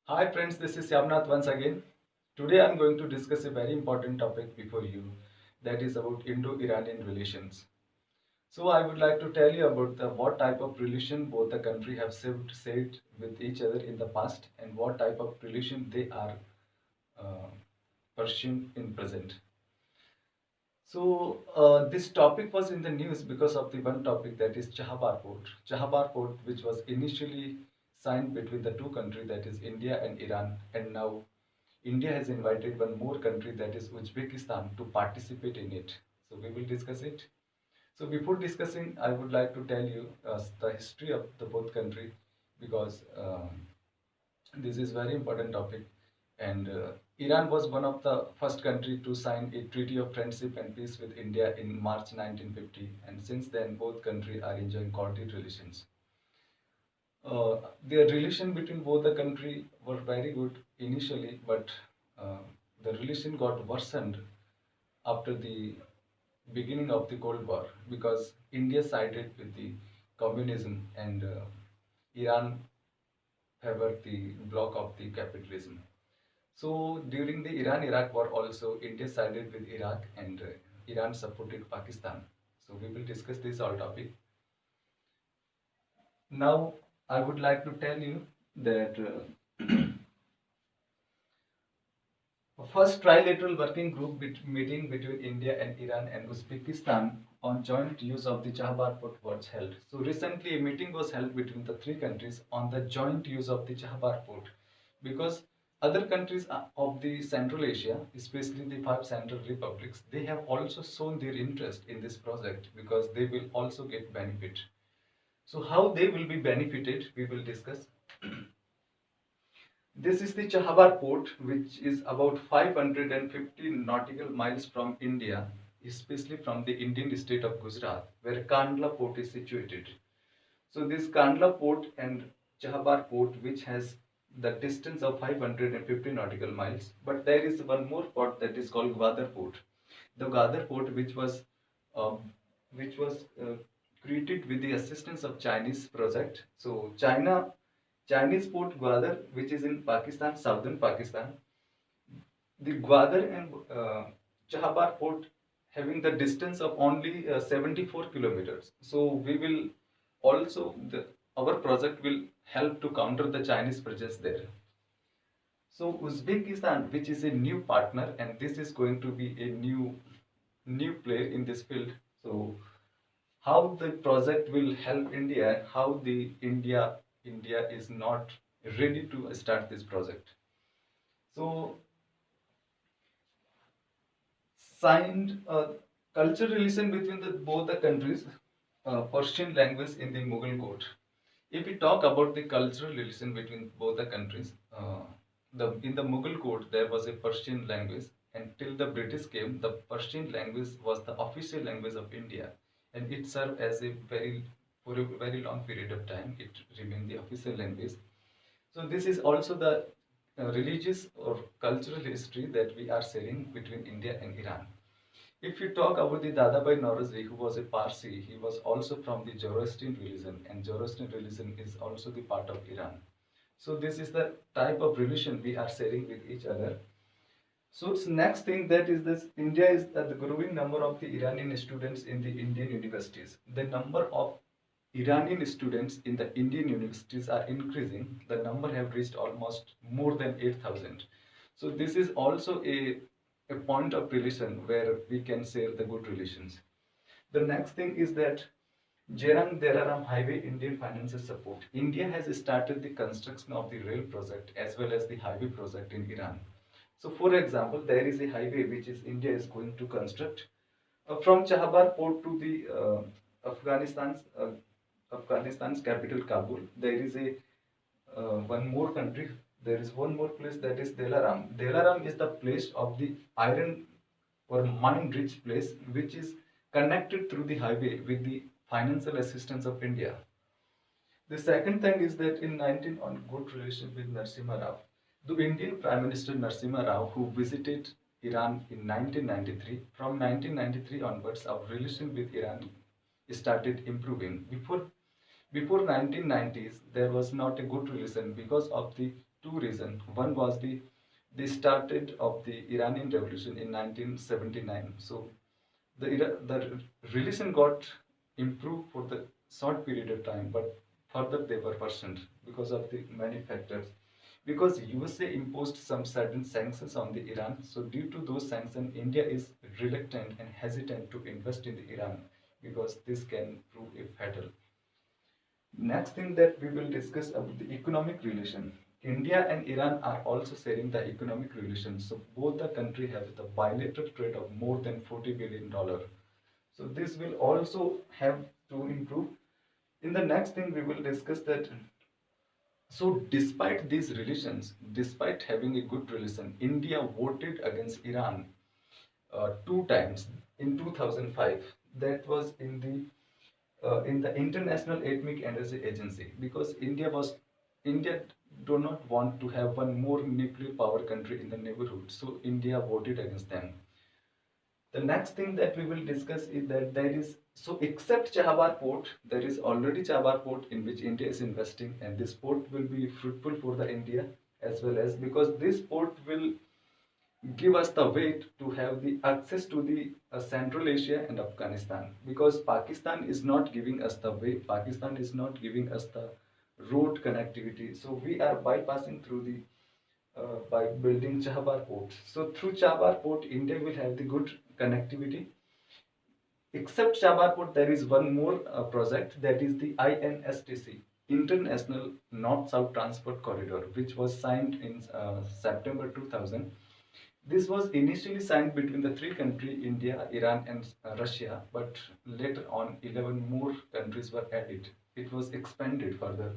Hi friends, this is Yamnath once again. Today I am going to discuss a very important topic before you, that is about Indo-Iranian relations. So I would like to tell you about what type of relation both the country have said with each other in the past and what type of relation they are uh, pursuing in present. So this topic was in the news because of the one topic, that is Chahabar Port. Chahabar Port, which was initially signed between the two countries, that is India and Iran, and now India has invited one more country, that is Uzbekistan, to participate in it. So we will discuss it. So before discussing, I would like to tell you the history of the both country, because this is very important topic. And Iran was one of the first country to sign a treaty of friendship and peace with India in March 1950, and since then both countries are enjoying cordial relations. The relation between both the country were very good initially, but uh, the relation got worsened after the beginning of the Cold War, because India sided with the communism and Iran favored the bloc of the capitalism. So during the Iran-Iraq war also, India sided with Iraq and Iran supported Pakistan. So we will discuss this all topic. Now I would like to tell you that first trilateral working group meeting between India and Iran and Uzbekistan on joint use of the Chahabar Port was held. So recently a meeting was held between the three countries on the joint use of the Chahabar Port, because other countries of the Central Asia, especially the five Central Republics, they have also shown their interest in this project because they will also get benefit. So how they will be benefited, we will discuss. This is the Chahabar port, which is about 550 nautical miles from India, especially from the Indian state of Gujarat, where Kandla port is situated. So this Kandla port and Chahabar port, which has the distance of 550 nautical miles, but there is one more port that is called Gwadar port. The Gwadar port, um, which was created with the assistance of Chinese project. So Chinese port Gwadar, which is in Pakistan, southern Pakistan, the Gwadar and Chahabar port having the distance of only 74 kilometers. So we will also our project will help to counter the Chinese presence there. So Uzbekistan, which is a new partner, and this is going to be a new player in this field. So how the project will help India, how the India is not ready to start this project. So signed cultural relation between both the countries, Persian language in the Mughal court. If we talk about the cultural relation between both the countries, in the Mughal court there was a Persian language, and till the British came, the Persian language was the official language of India, and it served as a for a very long period of time. It remained the official language. So this is also the religious or cultural history that we are sharing between India and Iran. If you talk about the Dadabai Norozi, who was a Parsi, he was also from the Zoroastrian religion, and Zoroastrian religion is also the part of Iran. So this is the type of relation we are sharing with each other. So it's next thing, that is this: India is the growing number of the Iranian students in the Indian universities. The number of Iranian students in the Indian universities are increasing. The number have reached almost more than 8,000. So this is also a point of relation where we can share the good relations. The next thing is that Jerang Deraram Highway Indian financial support. India has started the construction of the rail project as well as the highway project in Iran. So for example, there is a highway which is India is going to construct from Chahabar port to the Afghanistan's Afghanistan's capital Kabul. There is a one more country. There is one more place, that is Delaram. Delaram is the place of the iron or mine-rich place, which is connected through the highway with the financial assistance of India. The second thing is that in 19 on good relation with Narasimha Rao, the Indian Prime Minister Narasimha Rao, who visited Iran in 1993, from 1993 onwards, our relation with Iran started improving. Before 1990s, there was not a good relation because of the two reasons. One was the started of the Iranian Revolution in 1979. So the relation got improved for the short period of time, but further they were worsened because of the many factors. Because USA imposed some certain sanctions on the Iran, so due to those sanctions, India is reluctant and hesitant to invest in the Iran because this can prove a fatal. Next thing that we will discuss about the economic relation. India and Iran are also sharing the economic relations. So both the country have the bilateral trade of more than $40 billion. So this will also have to improve. In the next thing we will discuss that. So despite these relations, despite having a good relation, India voted against Iran two times in 2005. That was in the International Atomic Energy Agency because India do not want to have one more nuclear power country in the neighborhood. So India voted against them. The next thing that we will discuss is that there is, so except Chahabar port, there is already Chahabar port in which India is investing, and this port will be fruitful for the India as well as because this port will give us the way to have the access to the Central Asia and Afghanistan because Pakistan is not giving us the way, Pakistan is not giving us the road connectivity. So we are bypassing through the by building Chahabar port. So through Chahabar port, India will have the good connectivity. Except Chahabar port, there is one more project that is the INSTC, International North-South Transport Corridor, which was signed in September 2000. This was initially signed between the three countries, India, Iran, and Russia, but later on, 11 more countries were added. It was expanded further.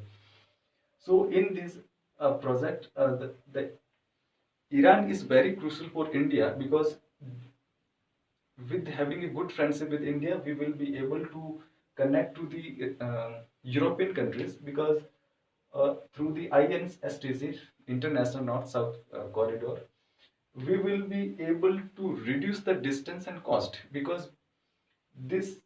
So, in this project, the Iran is very crucial for India because with having a good friendship with India, we will be able to connect to the European countries because through the INSTC, International North-South Corridor, we will be able to reduce the distance and cost because this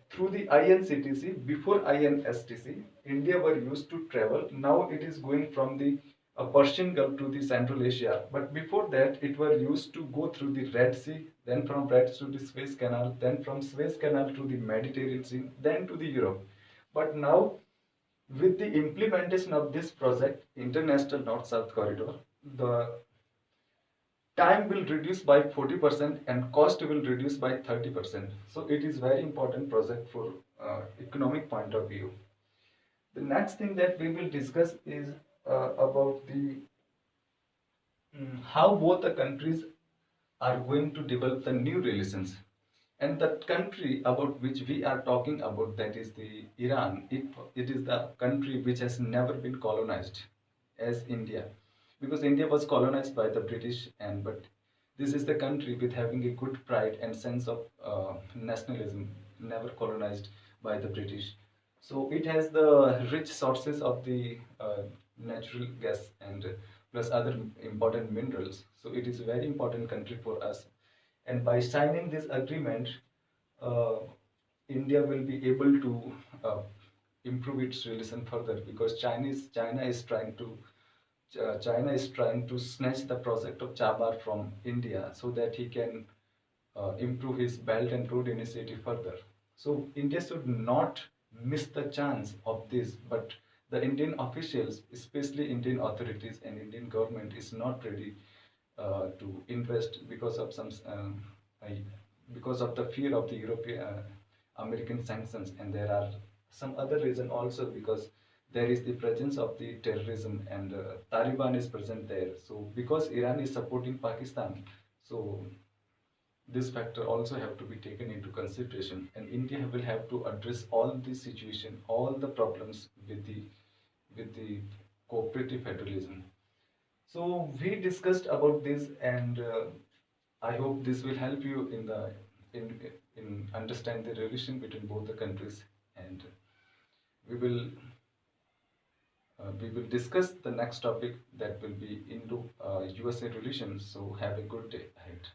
through the INCTC before INSTC, India were used to travel. Now it is going from the Persian Gulf to the Central Asia. But before that, it were used to go through the Red Sea, then from Red Sea to the Suez Canal, then from Suez Canal to the Mediterranean Sea, then to the Europe. But now, with the implementation of this project, International North-South Corridor, the time will reduce by 40% and cost will reduce by 30%. So it is very important project for economic point of view. The next thing that we will discuss is about the how both the countries are going to develop the new relations. And the country about which we are talking about, that is the Iran. It is the country which has never been colonized as India, because India was colonized by the British, and but this is the country with having a good pride and sense of nationalism, never colonized by the British. So it has the rich sources of the natural gas and plus other important minerals. So it is a very important country for us. And by signing this agreement, uh, India will be able to uh, improve its relation further because China is trying to snatch the project of Chabar from India so that he can improve his Belt and Road Initiative further. So India should not miss the chance of this, but the Indian officials, especially Indian authorities and Indian government, is not ready to invest because of some because of the fear of the European American sanctions, and there are some other reason also because there is the presence of the terrorism and Taliban is present there. So because Iran is supporting Pakistan, so this factor also have to be taken into consideration, and India will have to address all the situation, all the problems with the cooperative federalism. So we discussed about this, and I hope this will help you in the in in understand the relation between both the countries, and we will we will discuss the next topic that will be Indo USA relations. So have a good day ahead.